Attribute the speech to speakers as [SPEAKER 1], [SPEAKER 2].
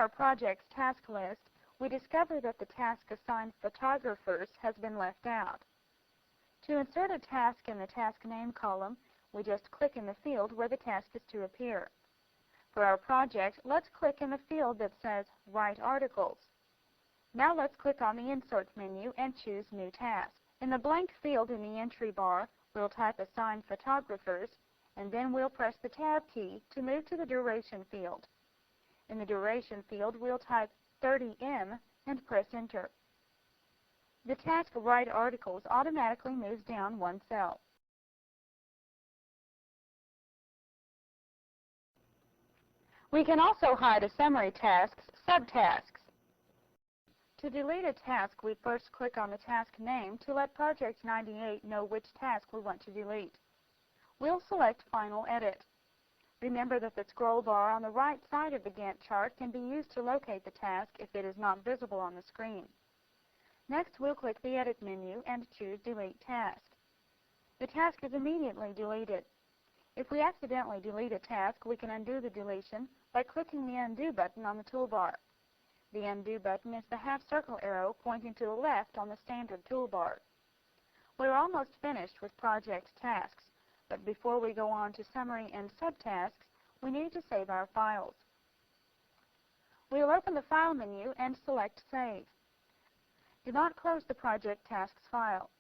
[SPEAKER 1] our project's task list, we discover that the task assigned photographers has been left out. To insert a task in the task name column, we just click in the field where the task is to appear. For our project, let's click in the field that says Write Articles. Now let's click on the Insert menu and choose New Task. In the blank field in the entry bar, we'll type Assign Photographers, and then we'll press the Tab key to move to the Duration field. In the Duration field, we'll type 30M and press Enter. The task Write Articles automatically moves down one cell. We can also hide a summary task's subtasks. To delete a task, we first click on the task name to let Project 98 know which task we want to delete. We'll select Final Edit. Remember that the scroll bar on the right side of the Gantt chart can be used to locate the task if it is not visible on the screen. Next, we'll click the Edit menu and choose Delete Task. The task is immediately deleted. If we accidentally delete a task, we can undo the deletion by clicking the Undo button on the toolbar. The Undo button is the half-circle arrow pointing to the left on the standard toolbar. We're almost finished with project tasks, but before we go on to summary and subtasks, we need to save our files. We'll open the File menu and select Save. Do not close the project tasks file.